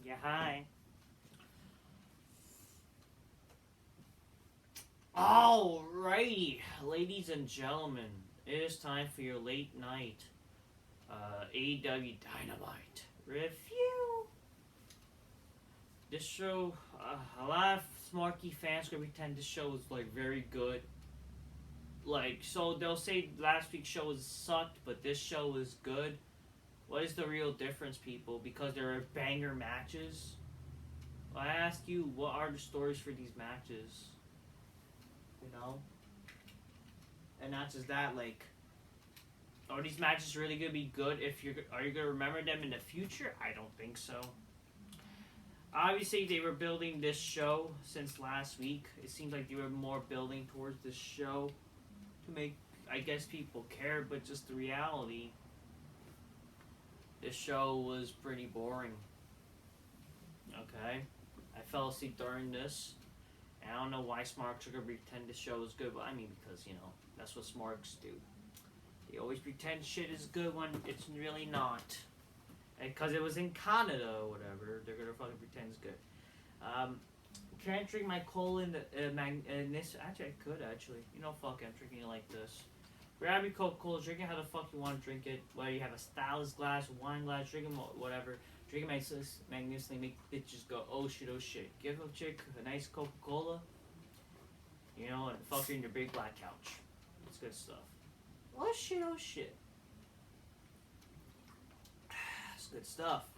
Yeah, hi. Alrighty, ladies and gentlemen, it is time for your late night AEW Dynamite review. This show, a lot of smarky fans gonna pretend this show is like very good. Like, so they'll say last week's show sucked, but this show is good. What is the real difference, people? Because there are banger matches. Well, I ask you, what are the stories for these matches? You know? And not just that, like, are these matches really gonna be good? Are you gonna remember them in the future? I don't think so. Obviously, they were building this show since last week. It seems like they were more building towards this show to make, I guess, people care. But just the reality, this show was pretty boring. Okay, I fell asleep during this. And I don't know why Smarks are gonna pretend the show is good, but I mean, because that's what Smarks do. They always pretend shit is good when it's really not. And because it was in Canada or whatever, they're gonna fucking pretend it's good. Can't drink my cola in this. Actually, I could actually. Fuck it, I'm drinking it like this. Grab your Coca-Cola, drink it how the fuck you want to drink it. Whether you have a stylus glass, a wine glass, drink it whatever. Drink it magnificently, make bitches go, oh shit, oh shit. Give a chick a nice Coca-Cola, and fuck her in your big black couch. It's good stuff. Oh shit, oh shit. It's good stuff.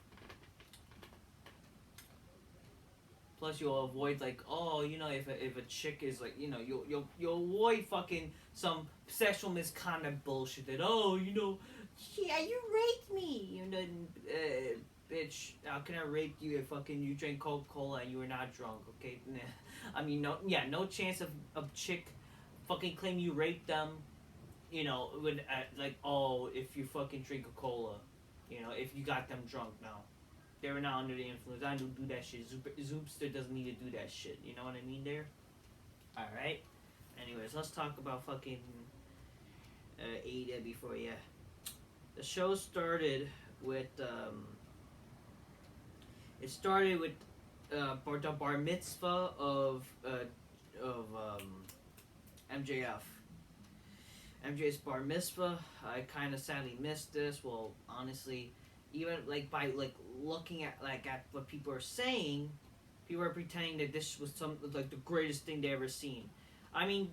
Plus, you'll avoid if a chick is like you'll avoid fucking some sexual misconduct bullshit that yeah, you raped me, bitch. How can I rape you if fucking you drink Coca-Cola and you were not drunk? Okay, I mean no chance of chick fucking claim you raped them. When if you fucking drink a cola, if you got them drunk. No, they were not under the influence. I don't do that shit. Zoopster doesn't need to do that shit. You know what I mean there? Alright. Anyways, let's talk about fucking AEW for you. The show started with the bar mitzvah of MJF. MJ's bar mitzvah. I kind of sadly missed this. Well, honestly, even by looking at what people are saying, people are pretending that this was the greatest thing they ever seen. I mean,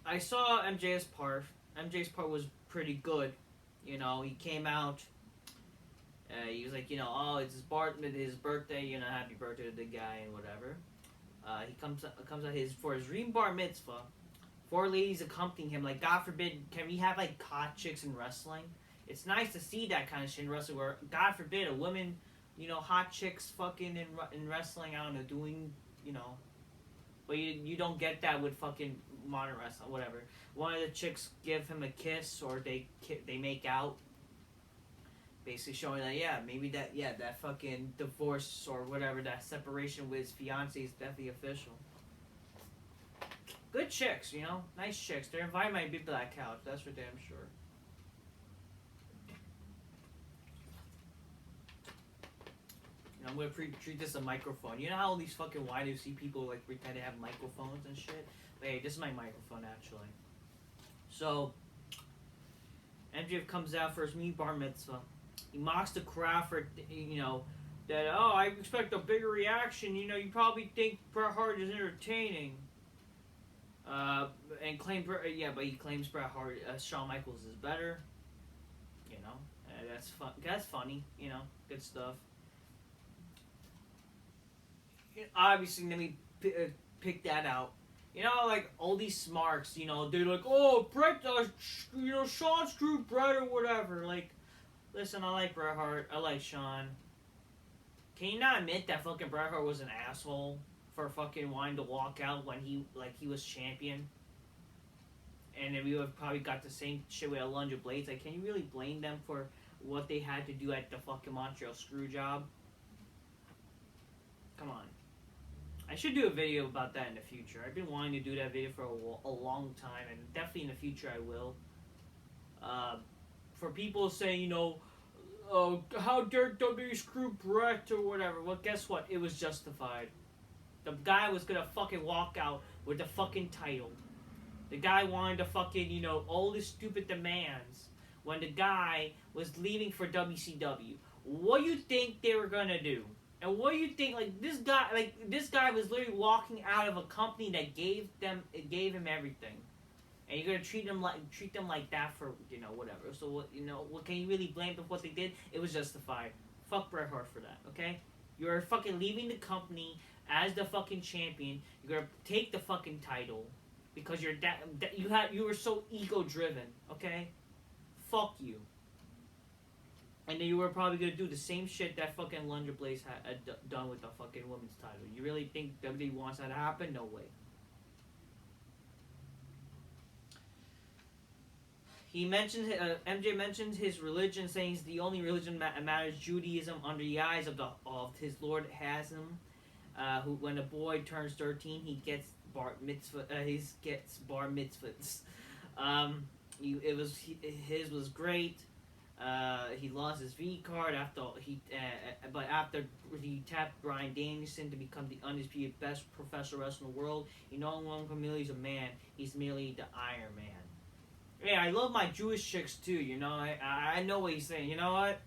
I saw MJ's part. MJ's part was pretty good. He came out. He was like, oh, it's his birthday. Happy birthday to the guy and whatever. He comes out for his dream bar mitzvah. 4 ladies accompanying him. Like, God forbid, can we have hot chicks in wrestling? It's nice to see that kind of shit in wrestling where, God forbid, a woman, hot chicks fucking in wrestling, I don't know, doing, but you don't get that with fucking modern wrestling, whatever. One of the chicks give him a kiss or they make out, basically showing that, that fucking divorce or whatever, that separation with his fiance is definitely official. Good chicks, nice chicks. They're inviting my big black couch, that's for damn sure. I'm gonna treat this a microphone. You know how all these fucking YWC people pretend to have microphones and shit? But hey, this is my microphone actually. So, MJF comes out for his mini bar mitzvah. He mocks the crowd for, that, I expect a bigger reaction. You probably think Bret Hart is entertaining. And but he claims Bret Hart, Shawn Michaels is better. That's fun. That's funny. Good stuff. Obviously, let me pick that out. All these smarks. They're like, oh, Bret, Shawn screwed Bret or whatever. Listen, I like Bret Hart. I like Shawn. Can you not admit that fucking Bret Hart was an asshole for fucking wanting to walk out when he was champion? And then we would have probably got the same shit with a lunge of blades. Can you really blame them for what they had to do at the fucking Montreal screw job? Come on. I should do a video about that in the future. I've been wanting to do that video for a long time, and definitely in the future I will. For people saying, oh, how dare WWE screw Brett or whatever. Well, guess what? It was justified. The guy was gonna fucking walk out with the fucking title. The guy wanted to fucking, you know, all his stupid demands when the guy was leaving for WCW. What do you think they were gonna do? And what do you think, this guy was literally walking out of a company that gave him everything. And you're gonna treat them like that for, you know, whatever. So what, you know, what can you really blame them for what they did? It was justified. Fuck Bret Hart for that, okay? You're fucking leaving the company as the fucking champion. You're gonna take the fucking title because you were so ego driven, okay? Fuck you. And then you were probably gonna do the same shit that fucking Lunder Blaze had done with the fucking women's title. You really think WWE wants that to happen? No way. He mentioned MJ mentions his religion, saying it's the only religion that matters, Judaism, under the eyes of his Lord has him. Who, when a boy turns 13, he gets bar mitzvah. He gets bar mitzvahs. His was great. He lost his V card but after he tapped Bryan Danielson to become the undisputed best professional wrestler in the world. He no longer merely is a man; he's merely the Iron Man. Yeah, I love my Jewish chicks too. You know, I know what he's saying. You know what?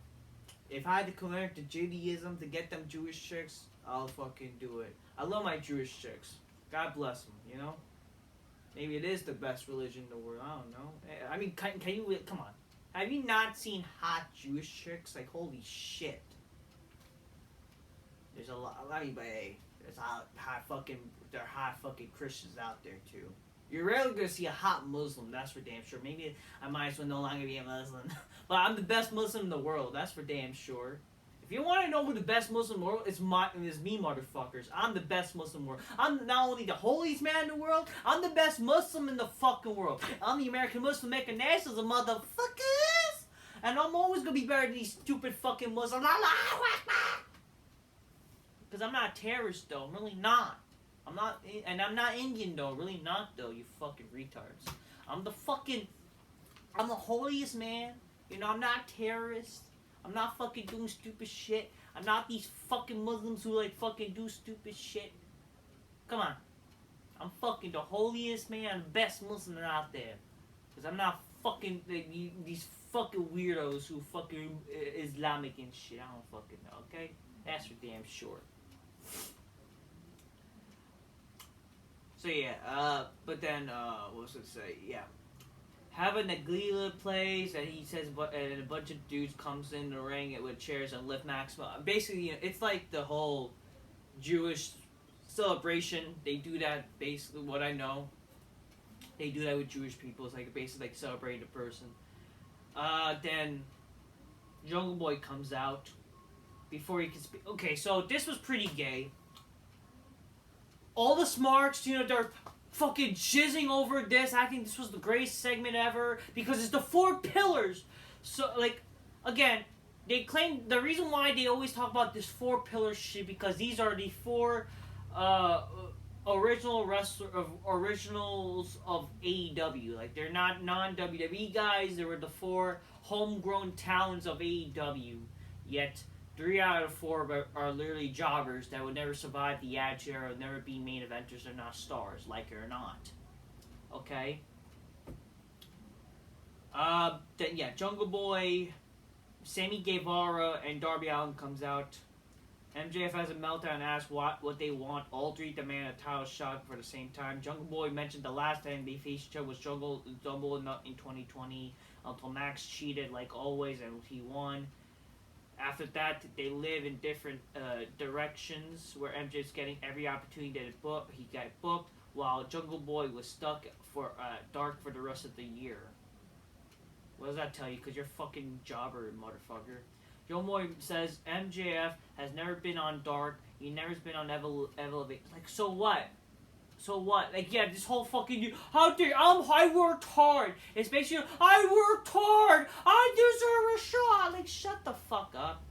If I had to convert to Judaism to get them Jewish chicks, I'll fucking do it. I love my Jewish chicks. God bless them. You know. Maybe it is the best religion in the world. I don't know. I mean, can you come on? Have you not seen hot Jewish chicks? Like, holy shit. There's a lot. I mean, but hey, there's there are hot fucking Christians out there too. You're rarely gonna see a hot Muslim. That's for damn sure. Maybe I might as well no longer be a Muslim, but I'm the best Muslim in the world. That's for damn sure. If you want to know who the best Muslim in the world is, me, motherfuckers. I'm the best Muslim in the world. I'm not only the holiest man in the world, I'm the best Muslim in the fucking world. I'm the American Muslim making nationalism, motherfuckers! And I'm always gonna be better than these stupid fucking Muslims. Because I'm not a terrorist, though. I'm really not. I'm not Indian, though. Really not, though, you fucking retards. I'm the holiest man. You know, I'm not a terrorist. I'm not fucking doing stupid shit. I'm not these fucking Muslims who like fucking do stupid shit. Come on. I'm fucking the holiest man, the best Muslim out there. Because I'm not fucking these fucking weirdos who fucking Islamic and shit. I don't fucking know, okay? That's for damn sure. So yeah, but then, what was I gonna say? Yeah. Having Naglila plays, and he says, and a bunch of dudes comes in the ring with chairs and lift Maxima. Basically, you know, it's like the whole Jewish celebration. They do that, basically, what I know. They do that with Jewish people. It's like basically like celebrating a person. Then Jungle Boy comes out before he can speak. Okay, so this was pretty gay. All the smarts, you know, they're fucking jizzing over this. I think this was the greatest segment ever because it's the 4 pillars. So, like, again, they claim the reason why they always talk about this 4 pillar shit because these are the 4 originals of AEW. Like, they're not non-WWE guys. They were the 4 homegrown talents of AEW. Yet 3 out of 4 are literally jobbers that would never survive the Attitude Era, would never be main eventers. They're not stars, like it or not. Okay? Then, yeah, Jungle Boy, Sammy Guevara, and Darby Allin comes out. MJF has a meltdown and asks what they want. All 3 demand a title shot for the same time. Jungle Boy mentioned the last time they faced each other was Jungle in 2020 until Max cheated like always and he won. After that, they live in different directions where MJ's getting every opportunity that he got booked, while Jungle Boy was stuck for Dark for the rest of the year. What does that tell you? Because you're fucking jobber, motherfucker. Jungle Boy says MJF has never been on Dark. He never's been on Elevate. Like, so what? So what? Like, yeah, this whole fucking... How dare I worked hard. It's basically, I worked hard. I deserve a shot. Like, shut the fuck up.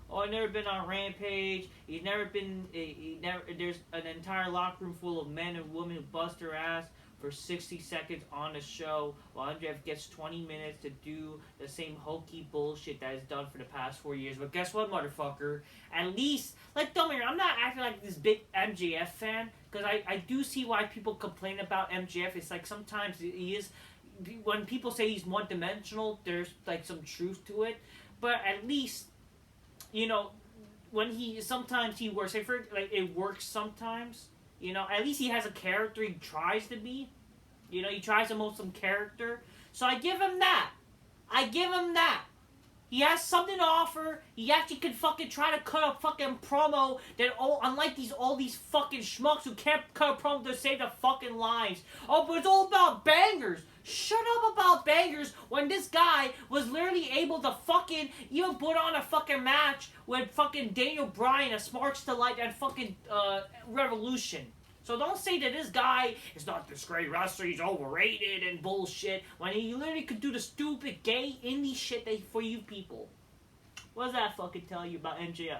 Oh, I've never been on Rampage. There's an entire locker room full of men and women who bust her ass for 60 seconds on the show while MJF gets 20 minutes to do the same hokey bullshit that is done for the past 4 years. But guess what, motherfucker? At least, like, don't get me wrong, I'm not acting like this big MJF fan, because I do see why people complain about MJF. It's like sometimes he is, when people say he's one-dimensional, there's like some truth to it. But at least, you know, when sometimes he works, like it works sometimes. You know, at least he has a character he tries to be. You know, he tries to mold some character. So I give him that. He has something to offer. He actually could fucking try to cut a fucking promo that, unlike all these fucking schmucks who can't cut a promo to save their fucking lives. Oh, but it's all about bangers. Shut up about bangers when this guy was literally able to fucking even put on a fucking match with fucking Daniel Bryan, a Sparks to Light, and fucking Revolution. So don't say that this guy is not this great wrestler, he's overrated and bullshit, when he literally could do the stupid gay indie shit for you people. What does that fucking tell you about MJF?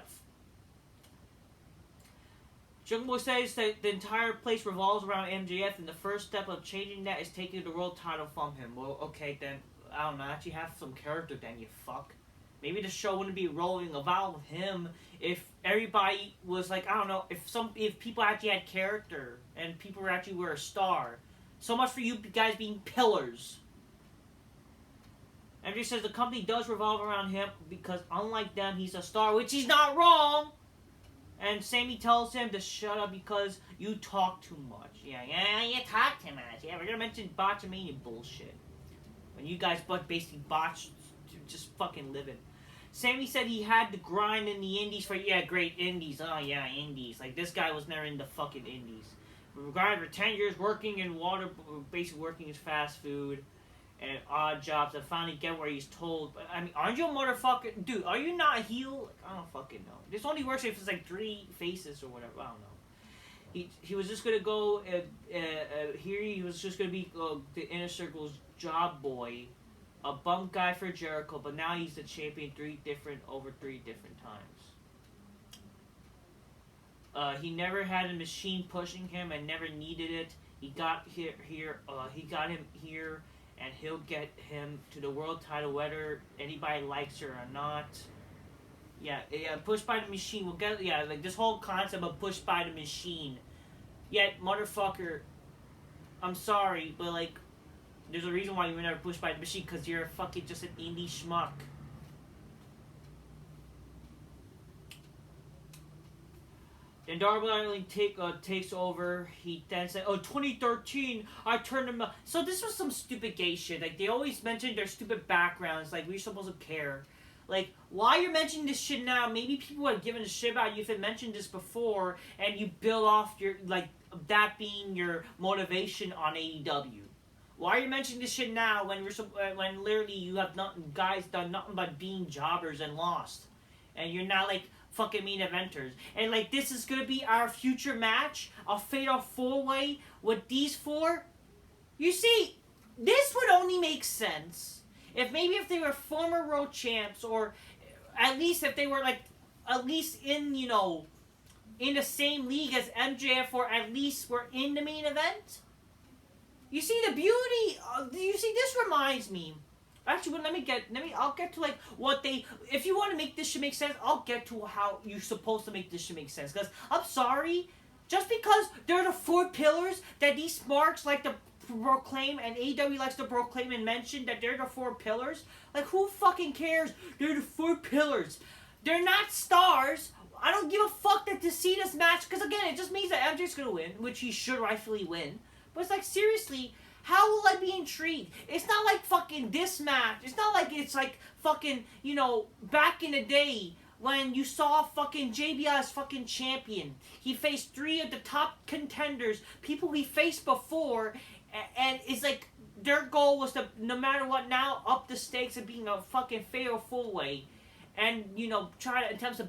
Jungle Boy says that the entire place revolves around MJF, and the first step of changing that is taking the world title from him. Well, okay, then, I don't know, actually have some character then, you fuck. Maybe the show wouldn't be rolling about with him if everybody was like, I don't know, if people actually had character, and people actually were a star. So much for you guys being pillars. MJ says the company does revolve around him, because unlike them, he's a star, which he's not wrong! And Sammy tells him to shut up because you talk too much. Yeah, you talk too much. Yeah, we're gonna mention botchamania bullshit. When you guys basically botched, just fucking living. Sammy said he had to grind in the indies great indies. Oh yeah, indies. Like, this guy was never in the fucking indies. Regarded for 10 years working in basically working as fast food and odd jobs, and finally get where he's told. I mean, aren't you a motherfucker? Dude, are you not a heel? Like, I don't fucking know. This only works if it's like 3 faces or whatever. I don't know. He was just gonna go here. He was just gonna be the Inner Circle's job boy, a bump guy for Jericho. But now he's the champion over 3 different times. He never had a machine pushing him and never needed it. He got him here. And he'll get him to the world title whether anybody likes her or not. Yeah, pushed by the machine. We'll get, like this whole concept of pushed by the machine. Yet, motherfucker, I'm sorry, but like, there's a reason why you were never pushed by the machine, because you're fucking just an indie schmuck. And Darby takes over. He then said, 2013, I turned him up. So this was some stupid gay shit. Like, they always mention their stupid backgrounds. Like, we're supposed to care. Like, why you're mentioning this shit now? Maybe people would have given a shit about you if they mentioned this before, and you build off your, like, that being your motivation on AEW. Why are you mentioning this shit now when literally you have guys done nothing but being jobbers and lost? And you're not, like, fucking main eventers. And like, this is gonna be our future match, a fatal 4-way with these 4. You see, this would only make sense if they were former world champs, or at least if they were like at least in in the same league as MJF, or at least were in the main event. You see the beauty. This reminds me. Actually, I'll get to like what they. If you want to make this shit make sense, I'll get to how you're supposed to make this shit make sense. Because I'm sorry, just because they're the 4 pillars that these smarks like to proclaim, and AEW likes to proclaim and mention that they're the 4 pillars. Like, who fucking cares? They're the 4 pillars. They're not stars. I don't give a fuck to see this match. Because again, it just means that MJ's gonna win, which he should rightfully win. But it's like, seriously. How will I be intrigued? It's not like fucking this match. It's not like it's like fucking, back in the day when you saw fucking JBL as fucking champion. He faced 3 of the top contenders, people he faced before, and it's like their goal was to, no matter what, now up the stakes of being a fucking fatal 4-way. And, try to attempt to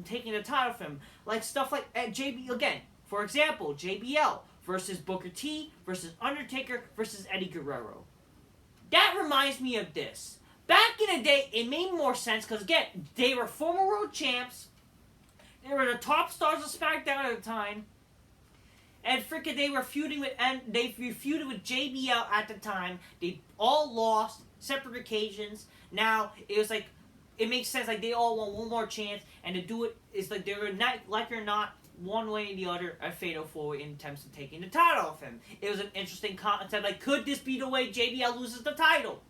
taking the title from him. Like stuff like again, for example, JBL versus Booker T, versus Undertaker, versus Eddie Guerrero. That reminds me of this. Back in the day, it made more sense, because again, they were former world champs, they were the top stars of SmackDown at the time, And freaking they were feuding with, and they feuded with JBL at the time. They all lost, separate occasions. Now, it was like, it makes sense, like, they all want one more chance, and to do it, it's like, they're not, like or not, one way or the other, a fatal four-way in attempts of taking the title off him. It was an interesting concept, like, could this be the way JBL loses the title?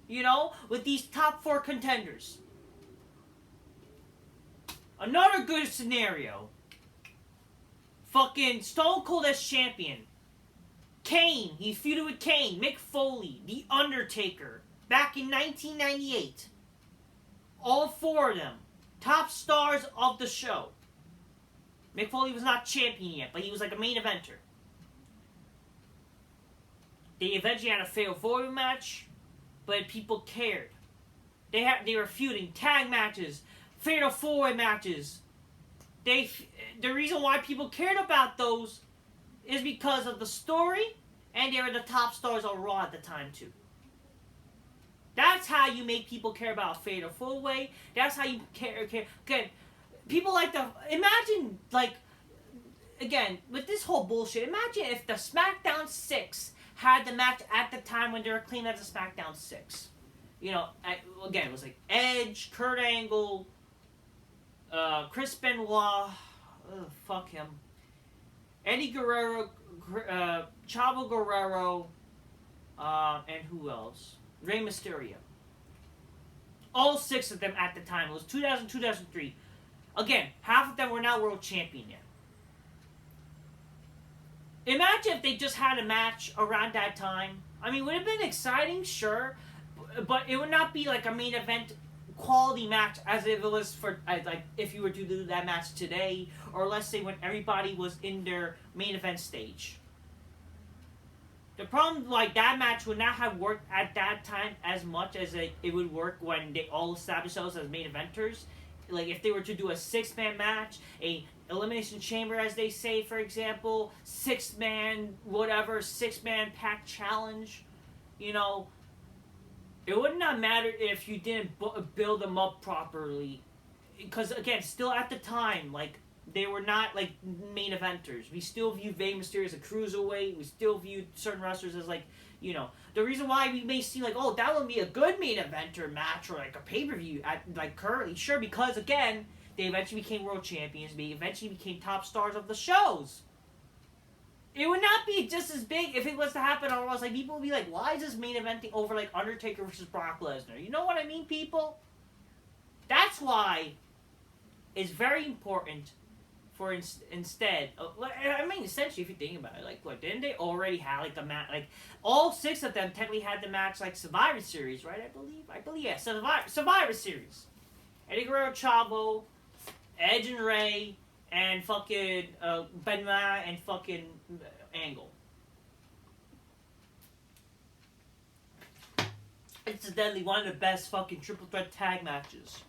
You know, with these top 4 contenders. Another good scenario. Fucking Stone Cold as champion. Kane, he feuded with Kane, Mick Foley, The Undertaker, back in 1998. All 4 of them, top stars of the show. Mick Foley was not champion yet, but he was like a main eventer. They eventually had a fatal 4-way match, but people cared. They were feuding tag matches, fatal 4-way matches. The reason why people cared about those is because of the story, and they were the top stars on Raw at the time too. That's how you make people care about a fatal 4-way. That's how you care. Again, people like the imagine like again with this whole bullshit. Imagine if the SmackDown 6 had the match at the time when they were claimed as a SmackDown 6. You know, again, it was like Edge, Kurt Angle, Chris Benoit, fuck him, Eddie Guerrero, Chavo Guerrero, and who else? Rey Mysterio. All 6 of them at the time. It was 2000, 2003. Again, half of them were not world champion yet. Imagine if they just had a match around that time. I mean, would it have been exciting? Sure. But it would not be like a main event quality match as if it was for, like, if you were to do that match today, or let's say when everybody was in their main event stage. The problem, like, that match would not have worked at that time as much as it would work when they all established themselves as main eventers. Like, if they were to do a 6-man match, a elimination chamber, as they say, for example, 6-man, whatever, 6-man pack challenge, you know, it would not matter if you didn't build them up properly. Because, again, still at the time, like, they were not, like, main eventers. We still viewed Rey Mysterio as a cruiserweight. We still viewed certain wrestlers as, like, you know. The reason why we may seem like, oh, that would be a good main eventer match or, like, a pay-per-view, like, currently. Sure, because, again, they eventually became world champions. They eventually became top stars of the shows. It would not be just as big if it was to happen on Raw. Like, people would be like, why is this main eventing over, like, Undertaker versus Brock Lesnar? You know what I mean, people? That's why it's very important for instead, I mean, essentially, if you think about it, like, what, didn't they already have, like, the match, like, all 6 of them technically had the match, like, Survivor Series, right, I believe, yeah, Survivor Series. Eddie Guerrero, Chavo, Edge and Rey, and fucking, Benoit and fucking Angle. Incidentally, one of the best fucking triple threat tag matches.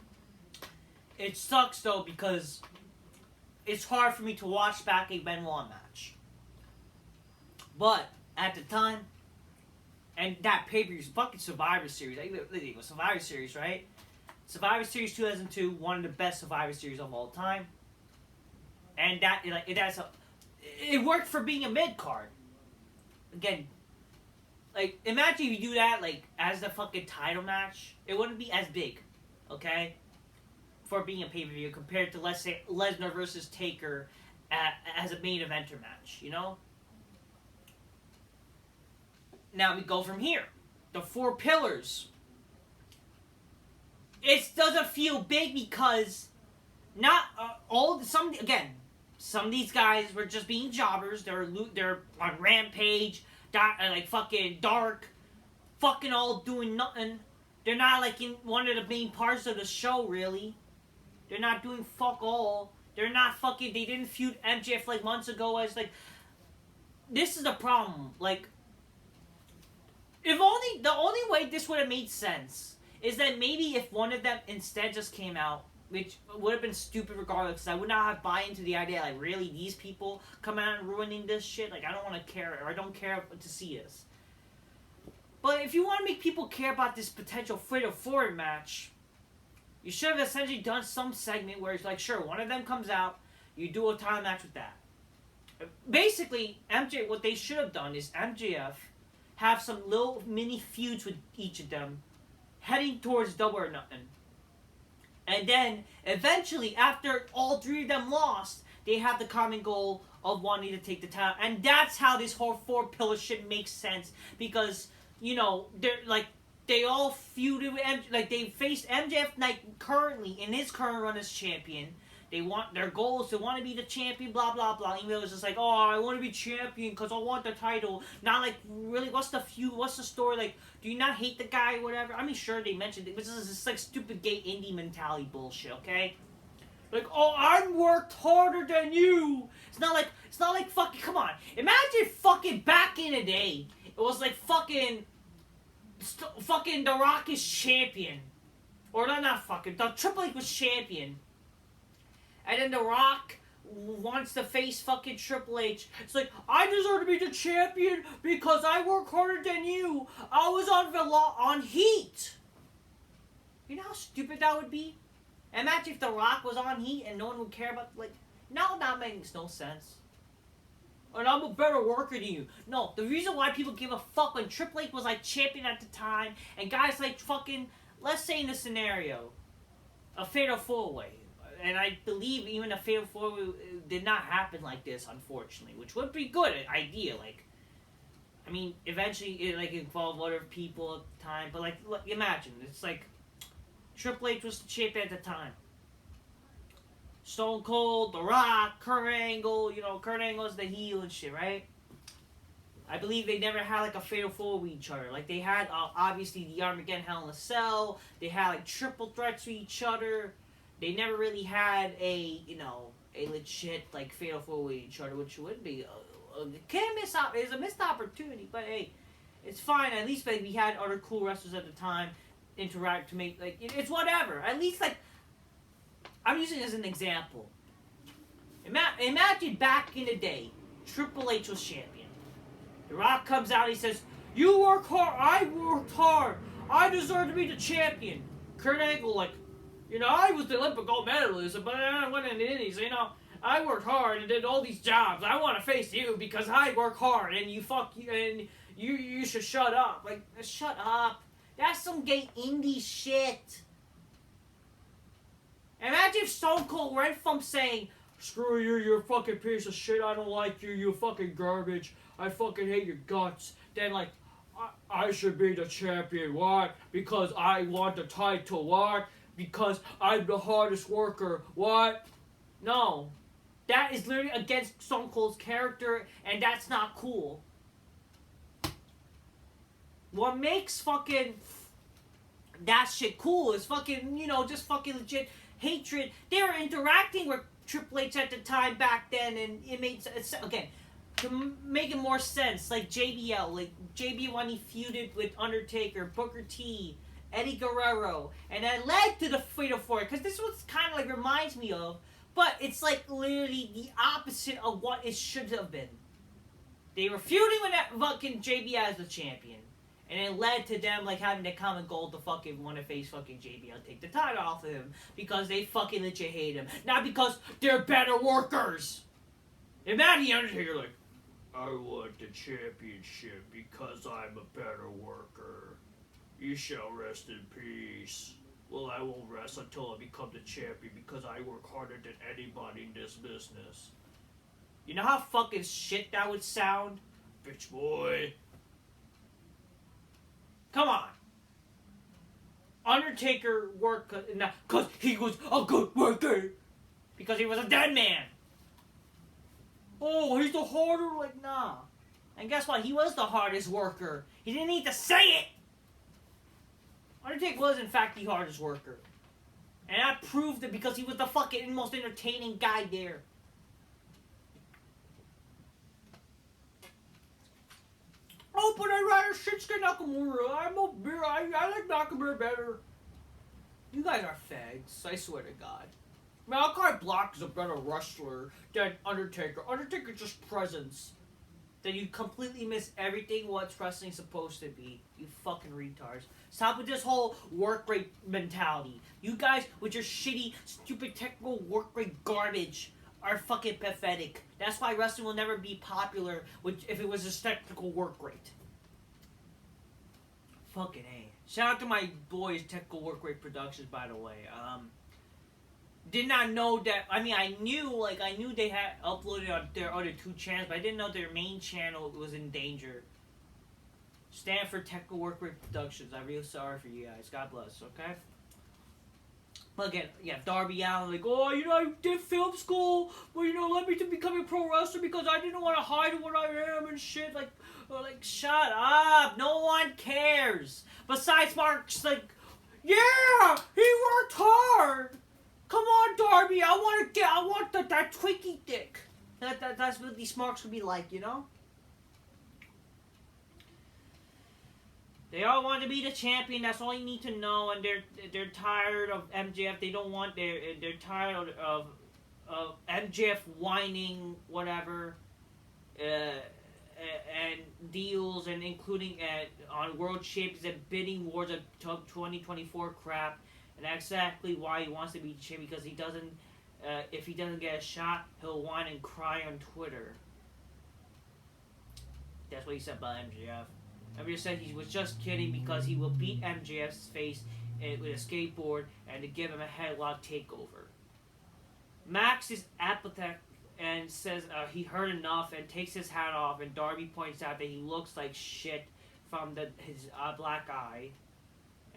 It sucks, though, because it's hard for me to watch back a Benoit match. But, at the time, and that pay-per-view, fucking Survivor Series, it was Survivor Series, right? Survivor Series 2002, one of the best Survivor Series of all time. And that, like, it worked for being a mid-card. Again, like, imagine if you do that, like, as the fucking title match, it wouldn't be as big, okay? For being a pay-per-view compared to, let's say, Lesnar versus Taker as a main eventer match, you know? Now we go from here. The 4 pillars. It doesn't feel big because not some of these guys were just being jobbers. They're on Rampage, like fucking Dark, fucking all doing nothing. They're not like in one of the main parts of the show, really. They're not doing fuck all. They're not fucking. They didn't feud MJF like months ago. As like, this is the problem. Like, if only the only way this would have made sense is that maybe if one of them instead just came out, which would have been stupid regardless. Because I would not have buy into the idea like really these people come out and ruining this shit. Like I don't want to care or I don't care to see this. But if you want to make people care about this potential fatal forward match, you should have essentially done some segment where it's like, sure, one of them comes out, you do a title match with that. Basically, what they should have done is MJF have some little mini feuds with each of them, heading towards Double or Nothing. And then, eventually, after all three of them lost, they have the common goal of wanting to take the title. And that's how this whole 4-pillar shit makes sense. Because, they're like, they all feuded with they faced MJF currently, in his current run as champion. They want their goal is to want to be the champion, blah blah blah. Even though it's just like, oh, I want to be champion because I want the title. Not like really, what's the feud? What's the story? Like, do you not hate the guy or whatever? I mean, sure they mentioned it, but this is just like stupid gay indie mentality bullshit. Okay, like, oh, I'm worked harder than you. It's not like fucking. Come on, imagine fucking back in the day. It was like fucking The Rock is champion, or not fucking. The Triple H was champion. And then The Rock wants to face fucking Triple H. It's like, I deserve to be the champion because I work harder than you. I was on Heat. You know how stupid that would be? Imagine if The Rock was on Heat and no one would care about, now that makes no sense. And I'm a better worker than you. No, the reason why people give a fuck when Triple H was champion at the time, and guys fucking, let's say in this scenario, a fatal 4-way. And I believe even a fatal 4-way did not happen like this, unfortunately, which would be good, idea. I mean, eventually it involved other people at the time, but imagine it's Triple H was the champion at the time. Stone Cold, The Rock, Kurt Angle, Kurt Angle's the heel and shit, right? I believe they never had a fatal 4 with each other. They had obviously the Armageddon Hell in a Cell. They had triple threats with each other. They never really had a legit fatal 4 with each other, which would be it's a missed opportunity. But hey, it's fine. At least we had other cool wrestlers at the time interact to make it's whatever. At least I'm using it as an example. Imagine back in the day, Triple H was champion. The Rock comes out. He says, "You work hard. I worked hard. I deserve to be the champion." Kurt Angle I was the Olympic gold medalist, but I went in the Indies. I worked hard and did all these jobs. I want to face you because I work hard, and you should shut up. Shut up. That's some gay indie shit. Imagine if Stone Cold went from saying, "Screw you, you're a fucking piece of shit. I don't like you. You fucking garbage. I fucking hate your guts." Then I should be the champion. What? Because I want the title. What? Because I'm the hardest worker. What? No. That is literally against Stone Cold's character, and that's not cool. What makes fucking that shit cool is fucking, just fucking legit hatred. They were interacting with Triple H at the time back then, and it made sense. Again, to make it more sense, JBL, JBL when he feuded with Undertaker, Booker T, Eddie Guerrero, and that led to the Fatal 4, because this was kind of reminds me of, but it's literally the opposite of what it should have been. They were feuding with that fucking JBL as the champion, and it led to them having the common goal to fucking want to face fucking JBL, take the title off of him, because they fucking legit hate him, not because they're better workers. Imagine the Undertaker I want the championship because I'm a better worker. You shall rest in peace. Well, I won't rest until I become the champion because I work harder than anybody in this business. You know how fucking shit that would sound? Bitch boy. Come on. Undertaker worked because he was a good worker. Because he was a dead man. Oh, he's the harder, nah. And guess what? He was the hardest worker. He didn't need to say it. Undertaker was, in fact, the hardest worker. And that proved it because he was the fucking most entertaining guy there. Oh, but I'd rather Shinsuke Nakamura. I like Nakamura better. You guys are fags, I swear to God. Malachi Black is a better wrestler than Undertaker. Undertaker's just presence. Then you completely miss everything what's wrestling's supposed to be. You fucking retards. Stop with this whole work rate mentality. You guys with your shitty, stupid technical work rate garbage. are fucking pathetic. That's why wrestling will never be popular if it was a technical work rate. Fucking A. Shout out to my boys, Technical Work Rate Productions, by the way. Did not know that. I mean, I knew they had uploaded on their other 2 channels, but I didn't know their main channel was in danger. Stand for Technical Work Rate Productions. I'm real sorry for you guys. God bless, okay? But again, yeah, Darby Allin, like, oh, I did film school, but, led me to becoming a pro wrestler because I didn't want to hide what I am and shit. Like, shut up. No one cares. Besides Mark's like, yeah, he worked hard. Come on, Darby, I want that Twinkie dick. That's what these marks would be like, They all want to be the champion. That's all you need to know. And they're tired of MJF. They don't want they're tired of MJF whining whatever, and deals and including on World Champions and bidding wars of 2024 crap. And that's exactly why he wants to be champion, because he doesn't. If he doesn't get a shot, he'll whine and cry on Twitter. That's what he said about MJF. MJF said he was just kidding because he will beat MJF's face with a skateboard and to give him a headlock takeover. Max is apathetic and says he heard enough and takes his hat off, and Darby points out that he looks like shit from his black eye.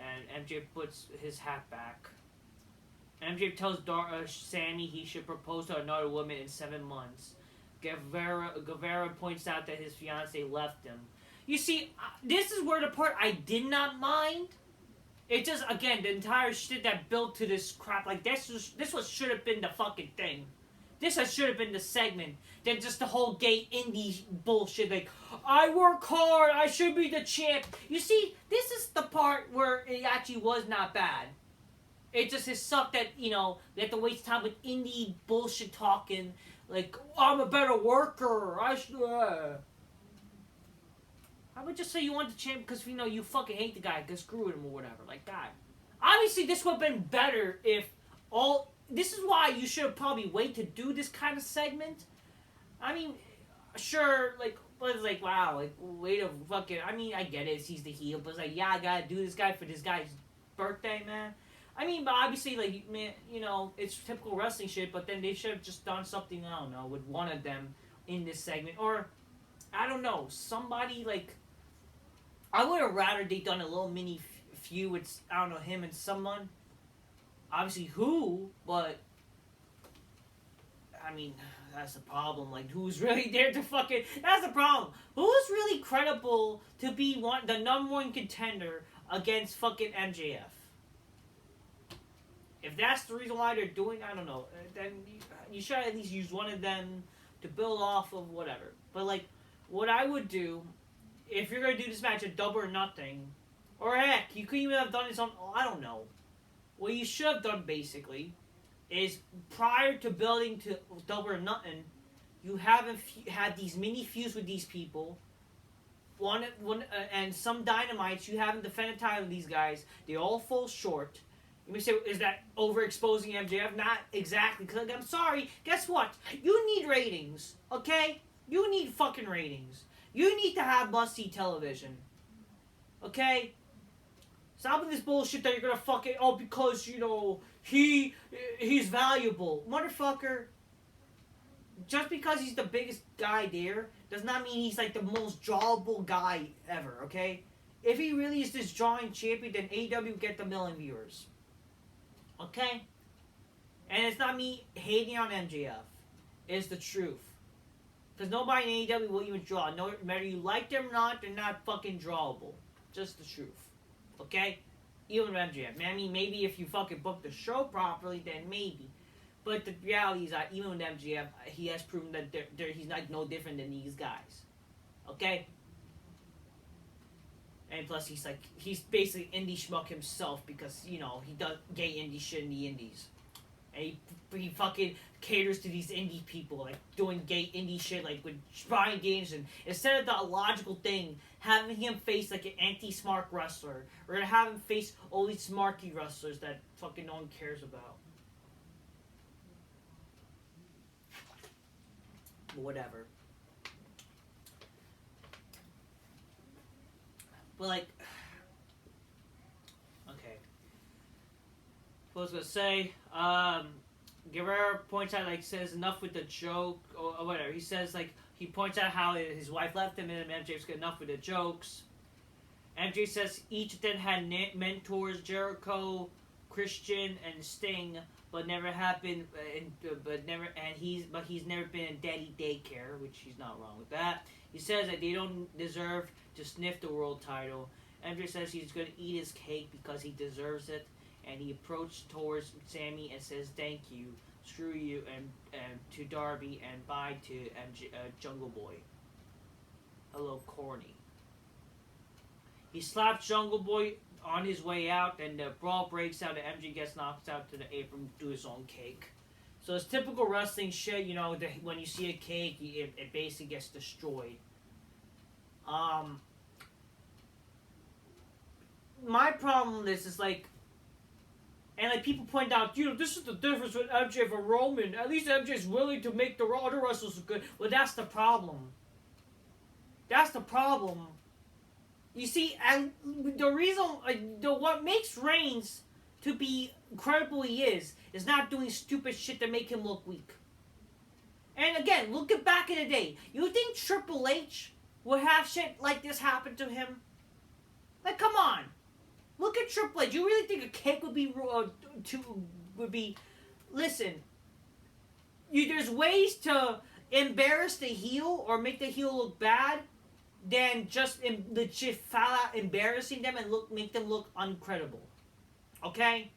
And MJ puts his hat back. MJ tells Sammy he should propose to another woman in 7 months. Guevara points out that his fiance left him. You see, this is where the part I did not mind. It just, again, the entire shit that built to this crap, like, this should have been the fucking thing. This should have been the segment. Than just the whole gay indie bullshit, like, I work hard, I should be the champ. You see, this is the part where it actually was not bad. It just has sucked that, they have to waste time with indie bullshit talking, like, I'm a better worker, I should, I would just say you want the champ because, you fucking hate the guy, because screw him or whatever, like that. Obviously, this would have been better if this is why you should have probably waited to do this kind of segment. I mean, sure, but it's like, wow, wait a fucking, I get it, he's the heel, but it's like, yeah, I gotta do this guy for this guy's birthday, man. But obviously, man, it's typical wrestling shit, but then they should have just done something, I don't know, with one of them in this segment, or, I don't know, somebody, I would have rather they done a little mini feud with, I don't know, him and someone. Obviously, who, but, that's the problem. Who's really there to fucking... That's the problem. Who's really credible to be the number 1 contender against fucking MJF? If that's the reason why they're doing, I don't know. Then you should at least use one of them to build off of whatever. But, what I would do, if you're going to do this match at Double or Nothing, or heck, you could even have done this on... I don't know. What you should have done, basically, is prior to building to Double or Nothing, you haven't had these mini feuds with these people. One, and some Dynamites, you haven't defended title with these guys. They all fall short. You may say, is that overexposing MJF? Not exactly, because I'm sorry, guess what? You need ratings, okay? You need fucking ratings. You need to have must-see television. Okay? Stop with this bullshit that you're gonna fucking, because, he's valuable. Motherfucker, just because he's the biggest guy there, does not mean he's, the most drawable guy ever, okay? If he really is this drawing champion, then AEW get the million viewers. Okay? And it's not me hating on MJF. It's the truth. Because nobody in AEW will even draw. No matter you like them or not, they're not fucking drawable. Just the truth. Okay? Even MJF. Maybe if you fucking book the show properly, then maybe. But the reality is that even with MJF, he has proven that he's no different than these guys. Okay? And plus, he's basically indie schmuck himself because, he does gay indie shit in the indies. And he fucking caters to these indie people, doing gay indie shit, with Brian Gaines. And instead of the logical thing, having him face, an anti-smart wrestler. We're gonna have him face all these smarky wrestlers that fucking no one cares about. whatever. But like, okay. What I was gonna say, Guerrero points out, like, says enough with the joke or whatever. He says, like, he points out how his wife left him and MJ's got enough with the jokes. MJ says each of them had mentors, Jericho, Christian, and Sting, but never happened. He's never been in daddy daycare, which he's not wrong with that. He says that they don't deserve to sniff the world title. MJ says he's going to eat his cake because he deserves it, and he approached towards Sammy and says thank you, screw you, and to Darby, and bye to Jungle Boy. A little corny. He slaps Jungle Boy on his way out, and the brawl breaks out, and MJ gets knocked out to the apron to his own cake. So it's typical wrestling shit, you know, when you see a cake, it basically gets destroyed. My problem with this is, like, and like people point out, you know, this is the difference with MJ and Roman. At least MJ's willing to make the other wrestlers good. Well, that's the problem. That's the problem. You see, and the reason, what makes Reigns to be incredible he is not doing stupid shit to make him look weak. And again, look at back in the day. You think Triple H would have shit like this happen to him? Like, come on. Look at Triple H. You really think a cake would be Listen. There's ways to embarrass the heel or make the heel look bad than just legit foul out embarrassing them and make them look uncredible. Okay?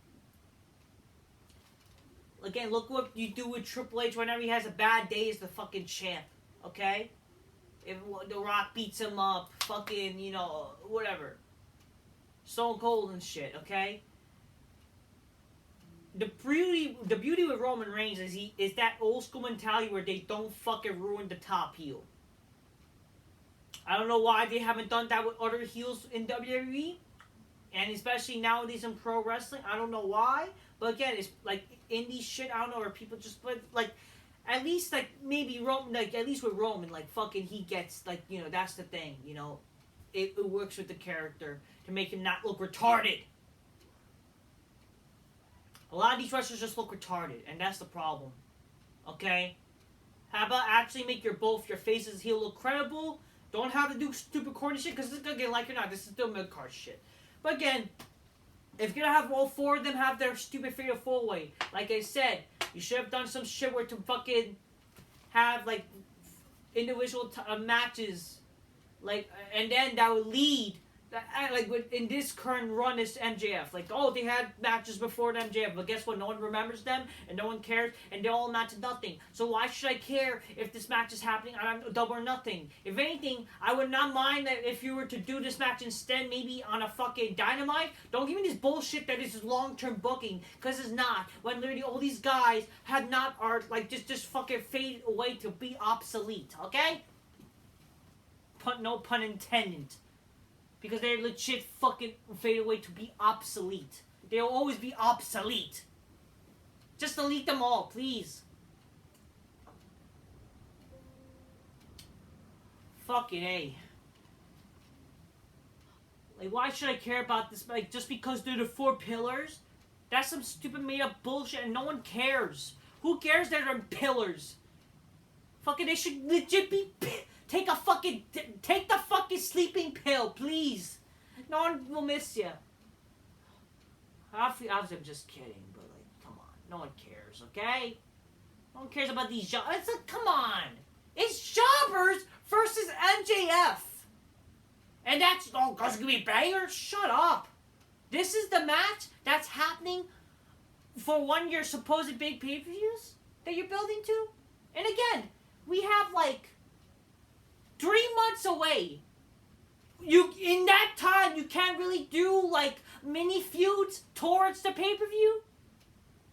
Again, look what you do with Triple H whenever he has a bad day as the fucking champ. Okay? If The Rock beats him up, fucking, you know, whatever. Stone Cold and shit, okay? The beauty with Roman Reigns is that old school mentality where they don't fucking ruin the top heel. I don't know why they haven't done that with other heels in WWE, and especially nowadays in pro wrestling. I don't know why, but again, it's like indie shit. I don't know, or people just, but like, at least like maybe Roman, like at least with Roman, like fucking he gets like, you know, that's the thing, you know, it works with the character to make him not look retarded. A lot of these wrestlers just look retarded, and that's the problem. Okay, how about actually make both your faces heel look credible? Don't have to do stupid corny shit, because again, like or not, this is still mid-card shit. But again, if you're gonna have all four of them have their stupid fatal four-way, like I said, you should have done some shit where to fucking have, like, individual matches, like, and then that would lead, like, in this current run is MJF. Like, oh, they had matches before the MJF, but guess what? No one remembers them, and no one cares, and they all amount to nothing. So why should I care if this match is happening on Double or Nothing? If anything, I would not mind that if you were to do this match instead, maybe on a fucking Dynamite. Don't give me this bullshit that this is long-term booking, because it's not. When literally all these guys are, like, just fucking fade away to be obsolete, okay? No pun intended. Because they're legit fucking fade away to be obsolete. They'll always be obsolete. Just delete them all, please. Fucking A. Like, why should I care about this? Like, just because they're the four pillars? That's some stupid made up bullshit and no one cares. Who cares that they're pillars? Fucking, they should legit be... Take the fucking sleeping pill, please. No one will miss you. Obviously, I'm just kidding, but like, come on. No one cares, okay? No one cares about these jobbers. It's like, come on. It's jobbers versus MJF. And that's, oh, it's gonna be bangers? Shut up. This is the match that's happening for one of your supposed big pay-per-views that you're building to? And again, we have like 3 months away. In that time, you can't really do like mini feuds towards the pay-per-view.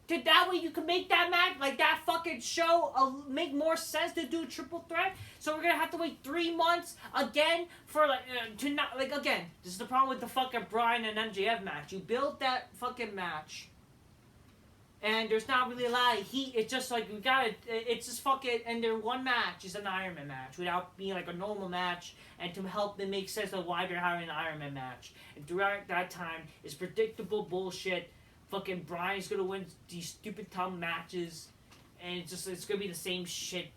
That way you can make that match, like that fucking show, make more sense to do a triple threat. So we're gonna have to wait 3 months again for like to not like again. This is the problem with the fucking Bryan and MJF match. You build that fucking match. And there's not really a lot of heat. It's just like, we gotta, it's just fucking, and their one match is an Iron Man match without being like a normal match, and to help them make sense of why they're having an Iron Man match. And throughout that time, it's predictable bullshit. Fucking Bryan's gonna win these stupid dumb matches, and it's gonna be the same shit,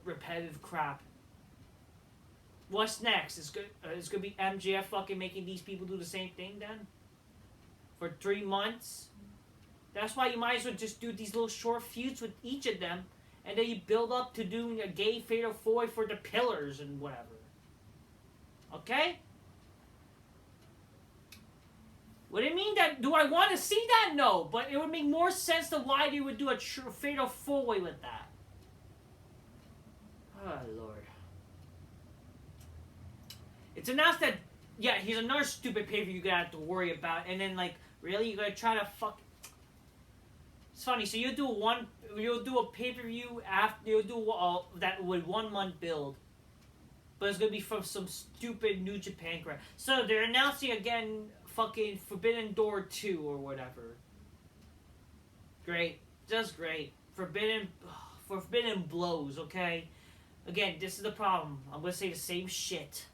repetitive crap. What's next? It's gonna be MJF fucking making these people do the same thing then? For 3 months? That's why you might as well just do these little short feuds with each of them, and then you build up to doing a gay fatal four for the pillars and whatever. Okay? Would it mean that, do I want to see that? No, but it would make more sense to why they would do a fatal four-way with that. Oh, Lord. It's announced that, yeah, here's another stupid pay-per-view you're gonna have to worry about, and then, like, really? You're gonna try to fuck... It's funny, so you'll do a pay-per-view after, you'll do that with 1 month build. But it's gonna be from some stupid New Japan crap. So they're announcing again fucking Forbidden Door 2 or whatever. Great. Just great. Forbidden blows, okay? Again, this is the problem. I'm gonna say the same shit.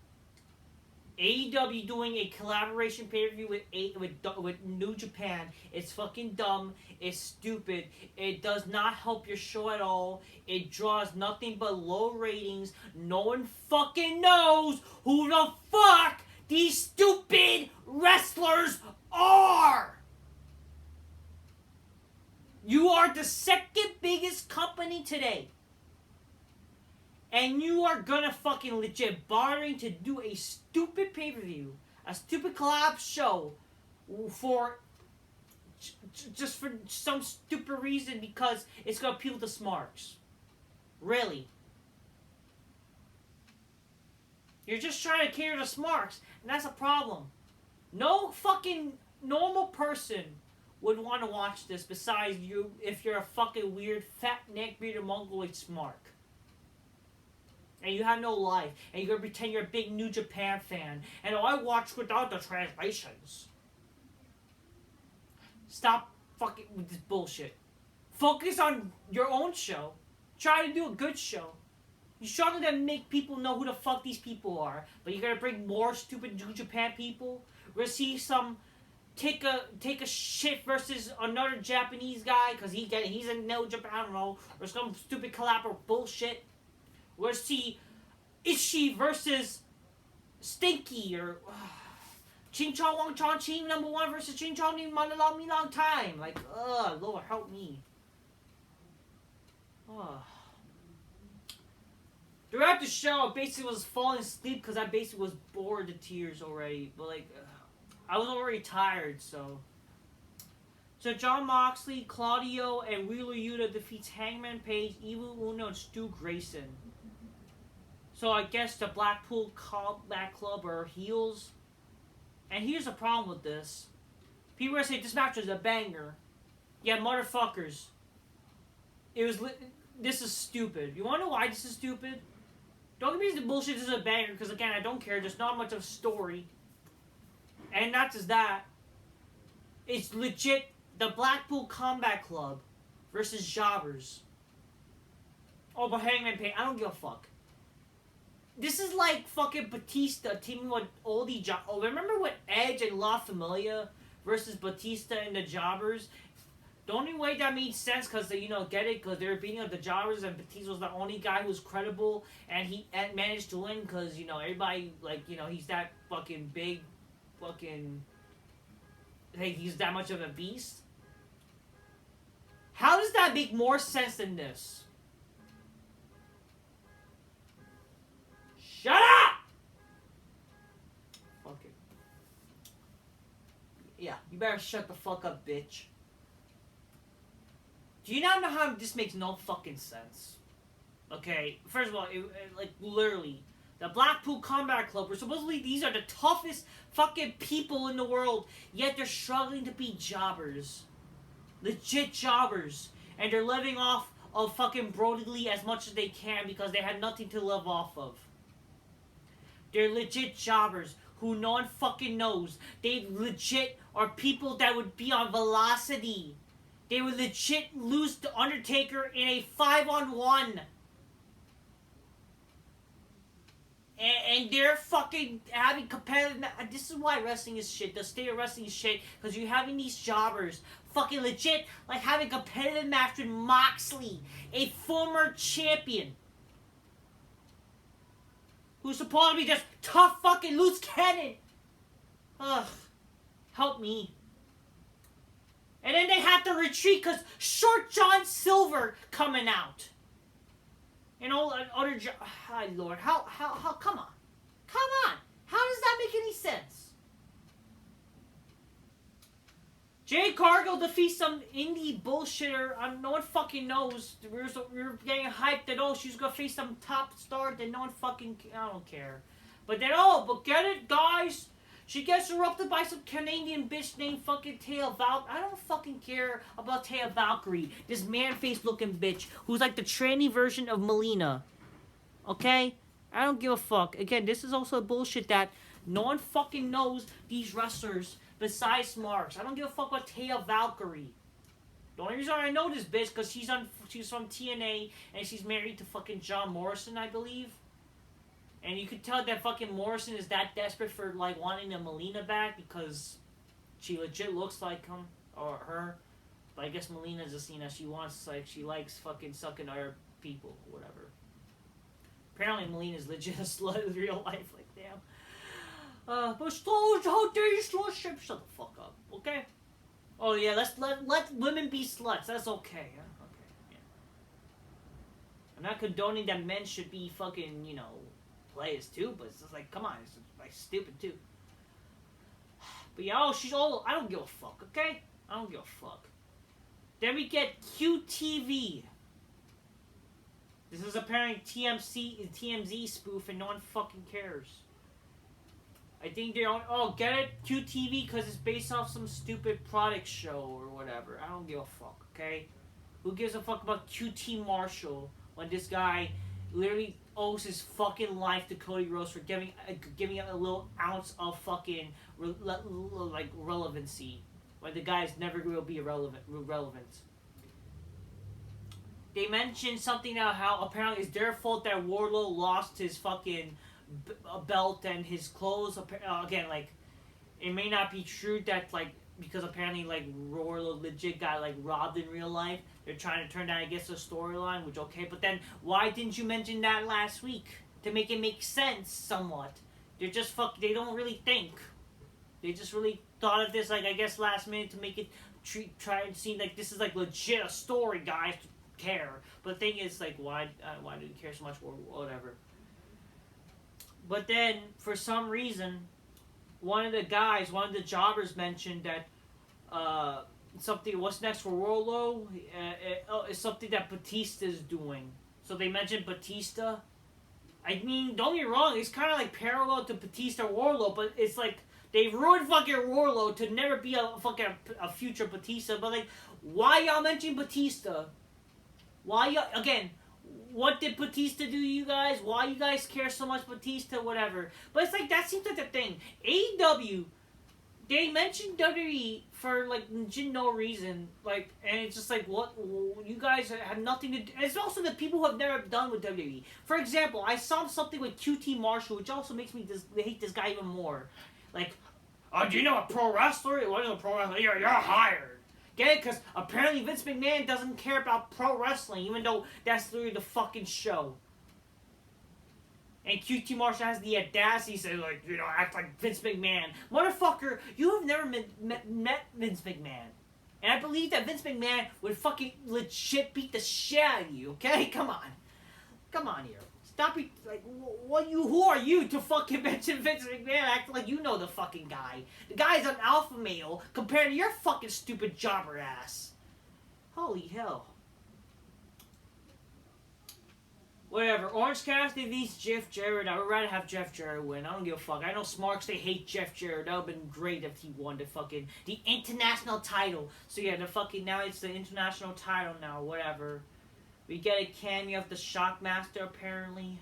AEW doing a collaboration pay-per-view with New Japan. It's fucking dumb. It's stupid. It does not help your show at all. It draws nothing but low ratings. No one fucking knows who the fuck these stupid wrestlers are. You are the second biggest company today. And you are gonna fucking legit bartering to do a stupid pay-per-view, a stupid collab show for just for some stupid reason because it's gonna appeal to smarks. Really. You're just trying to cater to smarks, and that's a problem. No fucking normal person would want to watch this besides you if you're a fucking weird fat neck-bearded mongoloid smark. And you have no life, and you're gonna pretend you're a big New Japan fan, and I watch without the translations. Stop fucking with this bullshit. Focus on your own show. Try to do a good show. You struggle to make people know who the fuck these people are, but you're gonna bring more stupid New Japan people. We're gonna see some take a shit versus another Japanese guy because he's in no Japan role, or some stupid collab or bullshit. We'll see Ishii versus Stinky or Ching Chong Wang Chong Ching #1 versus Ching Chong Ni long time. Like, Lord help me. Throughout the show, I basically was falling asleep because I basically was bored to tears already. But like, I was already tired, so. So John Moxley, Claudio, and Wheeler Yuta defeats Hangman Page, Evil Uno, and Stu Grayson. So I guess the Blackpool Combat Club are heels. And here's the problem with this. People are saying this match was a banger. Yeah, motherfuckers. This is stupid. You wanna know why this is stupid? Don't give me the bullshit this is a banger, because again, I don't care. There's not much of a story. And not just that. It's legit the Blackpool Combat Club versus Jobbers. Oh, but Hangman Page, I don't give a fuck. This is like fucking Batista teaming with all the remember when Edge and La Familia versus Batista and the Jobbers? The only way that made sense, because get it, because they were beating up the Jobbers and Batista was the only guy who was credible, and he managed to win because everybody he's that fucking big, fucking. Hey, he's that much of a beast. How does that make more sense than this? Shut up! Fuck it. Yeah, you better shut the fuck up, bitch. Do you not know how this makes no fucking sense? Okay, first of all, literally, the Blackpool Combat Club, where supposedly these are the toughest fucking people in the world, yet they're struggling to be jobbers. Legit jobbers. And they're living off of fucking Brody Lee as much as they can because they had nothing to live off of. They're legit jobbers who no one fucking knows. They legit are people that would be on Velocity They would legit lose to Undertaker in a 5-on-1. And they're fucking having competitive... This is why wrestling is shit. The state of wrestling is shit. Because you're having these jobbers fucking legit, like, having a competitive match with Moxley, a former champion, who's supposed to be just tough fucking loose cannon. Ugh. Help me. And then they have to retreat because Short John Silver coming out. And all other... Oh, Lord. How... Come on. Come on. How does that make any sense? Jade Cargill defeats some indie bullshitter. No one fucking knows. We were getting hyped that, oh, she's going to face some top star that no one fucking... I don't care. But then, but get it, guys? She gets erupted by some Canadian bitch named fucking Taya Valkyrie. I don't fucking care about Taya Valkyrie. This man-face looking bitch who's like the tranny version of Melina. Okay? I don't give a fuck. Again, this is also bullshit that no one fucking knows these wrestlers besides Marks. I don't give a fuck about Taya Valkyrie. The only reason I know this bitch because she's from TNA and she's married to fucking John Morrison, I believe. And you could tell that fucking Morrison is that desperate for, like, wanting the Melina back because she legit looks like him or her. But I guess Melina's just, she wants, like, she likes fucking sucking other people or whatever. Apparently Melina's legit a slut in real life, like, damn. But how dare you slut shame? Shut the fuck up, okay? Oh, yeah, let women be sluts. That's okay, huh? Okay, yeah. I'm not condoning that men should be fucking, players too, but it's just like, come on, it's like stupid too. But yeah, she's all... I don't give a fuck, okay? I don't give a fuck. Then we get QTV. This is apparently TMZ spoof and no one fucking cares. I think they're on... Oh, get it? QTV because it's based off some stupid product show or whatever. I don't give a fuck, okay? Who gives a fuck about QT Marshall when this guy literally owes his fucking life to Cody Rhodes for giving it a little ounce of fucking relevancy when the guy's never will be relevant. They mentioned something about how apparently it's their fault that Wardlow lost his fucking belt and his clothes. Again, like, it may not be true that, like, because apparently, like, Wardlow legit got, like, robbed in real life. They're trying to turn that against a storyline, which, okay, but then why didn't you mention that last week? To make it make sense, somewhat. They're just they don't really think. They just really thought of this, like, I guess last minute to make it try and seem like this is, like, legit a story, guys, to care. But the thing is, like, why do you care so much, or whatever. But then, for some reason, one of the jobbers mentioned that, what's next for Wardlow is something that Batista's doing. So they mentioned Batista. I mean, don't get me wrong, it's kind of like parallel to Batista Wardlow, but it's like they ruined fucking Wardlow to never be a future Batista. But like, why y'all mention Batista? Why y'all again? What did Batista do, you guys? Why you guys care so much Batista? Whatever. But it's like that seems like the thing. AEW. They mentioned WWE for, like, no reason, like, and it's just like, what, you guys have nothing to do. It's also the people who have never done with WWE. For example, I saw something with QT Marshall, which also makes me hate this guy even more. Like, oh, do you know a pro wrestler? It wasn't a pro wrestler. You're hired. Get it? Because apparently Vince McMahon doesn't care about pro wrestling, even though that's literally the fucking show. And QT Marshall has the audacity to say, like, act like Vince McMahon. Motherfucker, you have never met Vince McMahon. And I believe that Vince McMahon would fucking legit beat the shit out of you, okay? Come on. Come on here. Stop it. Like, who are you to fucking mention Vince McMahon acting like you know the fucking guy? The guy's an alpha male compared to your fucking stupid jobber ass. Holy hell. Whatever. Orange Cassidy beats Jeff Jarrett. I would rather have Jeff Jarrett win. I don't give a fuck. I know Smarks, they hate Jeff Jarrett. That would have been great if he won the international title. So yeah, now it's the international title now, whatever. We get a cameo of the Shockmaster apparently.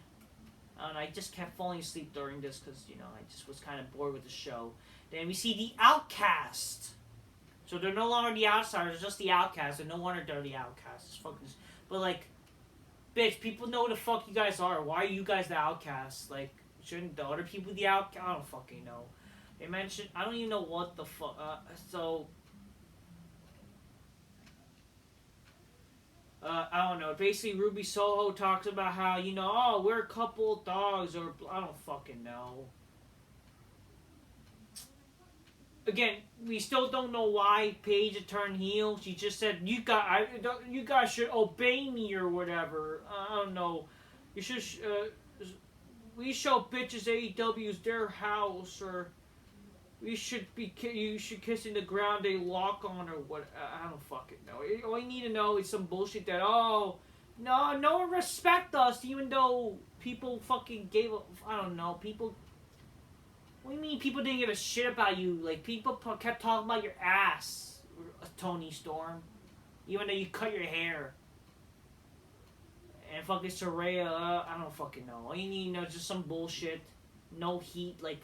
I just kept falling asleep during this because, I just was kind of bored with the show. Then we see the Outcast. So they're no longer the outsiders, they're just the outcasts, and no wonder they're the outcasts. It's fucking, but like, bitch, people know who the fuck you guys are. Why are you guys the outcasts? Like, shouldn't the other people the outcasts? I don't fucking know. They mentioned, I don't even know what the fuck, I don't know. Basically, Ruby Soho talks about how, you know, oh, we're a couple of dogs, or I don't fucking know. Again, we still don't know why Paige turned heel. She just said, you guys should obey me or whatever. I don't know. You should, we show bitches AEW's their house, or you should kissing the ground they walk on, or what. I don't fucking know. All you need to know is some bullshit that, oh, no one respect us, even though people fucking gave up. I don't know, people. What do you mean people didn't give a shit about you? Like, people kept talking about your ass, Tony Storm, even though you cut your hair. And fucking Saraya, I don't fucking know. All you need to know is just some bullshit. No heat, like,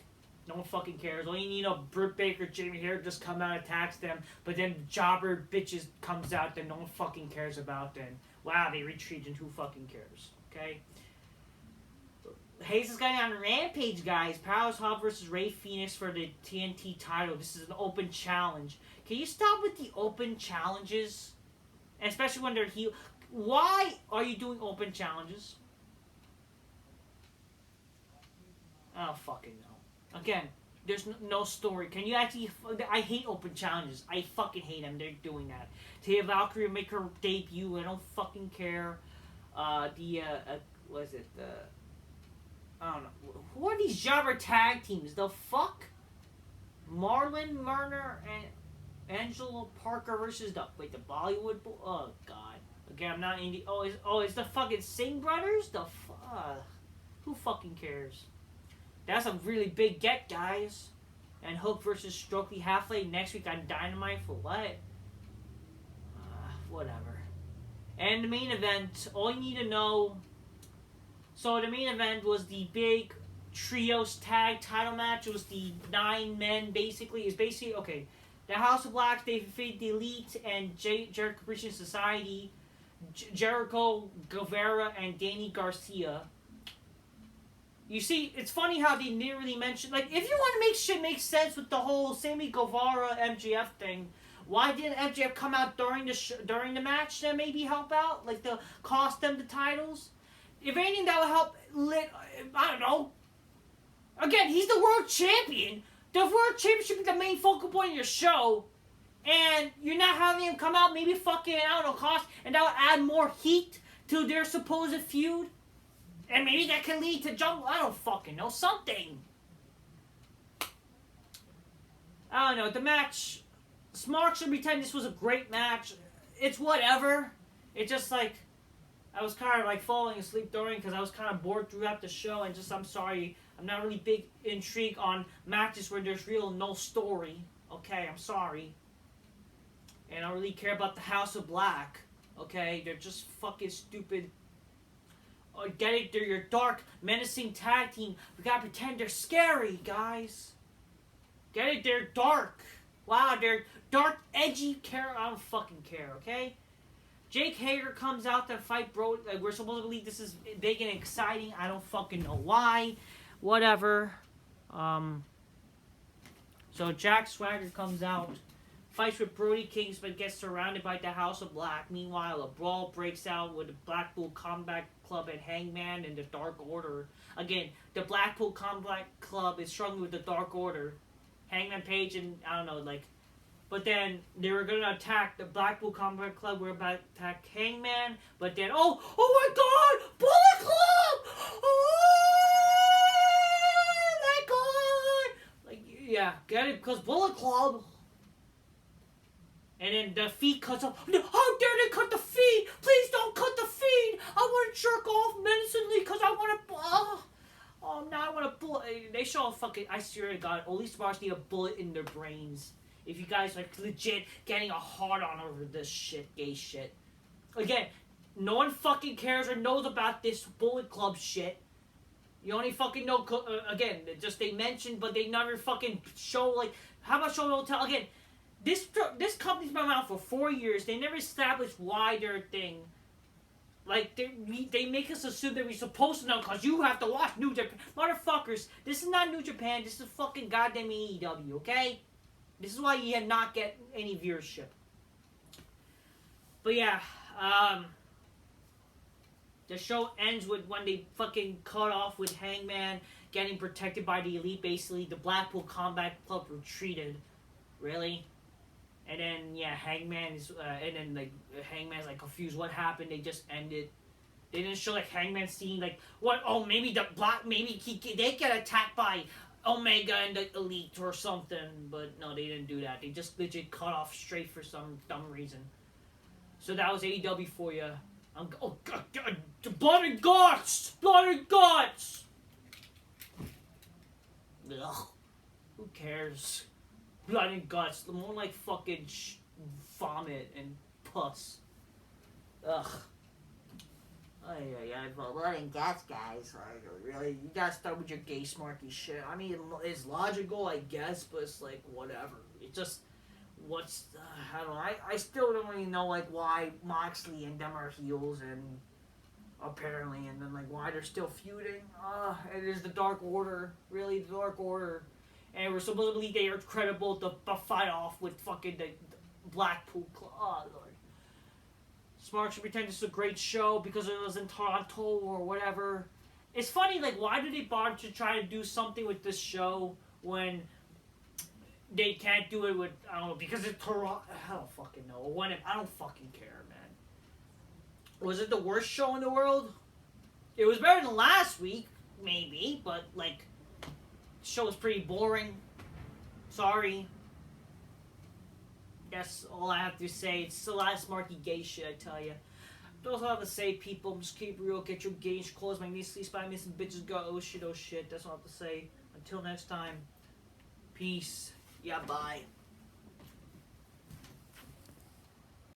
no one fucking cares. All you need to know, Britt Baker, Jamie Hare just come out and attacks them, but then Jobber bitches comes out that no one fucking cares about, then wow, they retreat and who fucking cares, okay? Hayes is going on Rampage, guys. Powerhouse Hobbs versus Ray Phoenix for the TNT title. This is an open challenge. Can you stop with the open challenges? And especially when they're heel. Why are you doing open challenges? I don't fucking know. Again, there's no story. Can you actually... I hate open challenges. I fucking hate them. They're doing that. Taya Valkyrie will make her debut. I don't fucking care. What is it? I don't know. Who are these jobber tag teams? The fuck? Marlon Murner and Angelo Parker versus the Bollywood. Oh god. Again, I'm not indie. It's the fucking Singh brothers. The fuck. Who fucking cares? That's a really big get, guys. And Hook versus Stokely Halfway next week on Dynamite for what? Whatever. And the main event. All you need to know. So the main event was the big trios tag title match. It was the 9 men, basically. It's basically, okay, the House of Black, they defeated the Elite and Jericho Appreciation Society, Jericho Guevara, and Danny Garcia. You see, it's funny how they didn't really mention, like, if you want to make shit make sense with the whole Sammy Guevara MJF thing, why didn't MJF come out during the match to maybe help out? Like, to cost them the titles? If anything, that would help. I don't know. Again, he's the world champion. The world championship is the main focal point of your show. And you're not having him come out, maybe fucking, I don't know, cost. And that would add more heat to their supposed feud. And maybe that can lead to jungle. I don't fucking know. Something. I don't know. The match. Smart should pretend this was a great match. It's whatever. It's just like. I was kind of like falling asleep during because I was kind of bored throughout the show and just, I'm sorry, I'm not really big intrigued on matches where there's no story. Okay, I'm sorry. And I don't really care about the House of Black. Okay, they're just fucking stupid. Get it? They're your dark, menacing tag team. We gotta pretend they're scary, guys. Get it? They're dark. Wow, they're dark, edgy, I don't fucking care, okay? Jake Hager comes out to fight Brody. Like, we're supposed to believe this is big and exciting. I don't fucking know why. Whatever. So Jack Swagger comes out, fights with Brody King, but gets surrounded by the House of Black. Meanwhile, a brawl breaks out with the Blackpool Combat Club and Hangman and the Dark Order. Again, the Blackpool Combat Club is struggling with the Dark Order. Hangman Page and, I don't know, like... But then they were going to attack the Blackpool Combat Club. We were about to attack Hangman. But then, oh my God! Bullet Club! Oh my God! Like, yeah, get it? Because Bullet Club. And then the feed cuts off. How dare they cut the feed? Please don't cut the feed. I want to jerk off menacingly because I want to. Oh, now I want to bullet. They show a fucking. I swear to God, Oli Sparks need a bullet in their brains. If you guys are legit getting a hard on over this shit, gay shit. Again, no one fucking cares or knows about this Bullet Club shit. You only fucking know, again, just they mentioned, but they never fucking show, like, how about show no tell? Again, this company's been around for 4 years. They never established why they're a thing. Like, they make us assume that we're supposed to know because you have to watch New Japan. Motherfuckers, this is not New Japan. This is fucking goddamn AEW, okay? This is why you not get any viewership. But yeah, the show ends with when they fucking cut off with Hangman getting protected by the Elite. Basically, the Blackpool Combat Club retreated. Really? And then Hangman's like confused what happened. They just ended. They didn't show like Hangman seeing like what? Oh, maybe they get attacked by Omega and the Elite or something. But no, they didn't do that. They just legit cut off straight for some dumb reason. So that was AEW for you. Oh god, blood and guts, blood and guts. Ugh. Who cares? Blood and guts. More like fucking vomit and pus. Ugh. Oh yeah, blood and guts, guys. Like, really, you gotta start with your gay smarky shit. I mean, it's logical, I guess, but it's like whatever. It just, I don't know. I still don't really know like why Moxley and them are heels and apparently, and then like why they're still feuding. It is the Dark Order, really, the Dark Order. And we're supposedly they are credible to fight off with fucking the Blackpool Club. Oh, Lord. Smart should pretend this is a great show because it was in Toronto or whatever. It's funny, like, why do they bother to try to do something with this show when they can't do it with, I don't know, because it's Toronto. I don't fucking know. I don't fucking care, man. Was it the worst show in the world? It was better than last week, maybe, but, like, the show was pretty boring. Sorry. That's all I have to say. It's a lot of smarky gay shit, I tell you. That's all I have to say, people. Just keep real. Get your gauge closed. My niece sleeps by me. Some bitches go, oh shit, oh shit. That's all I have to say. Until next time. Peace. Yeah, bye.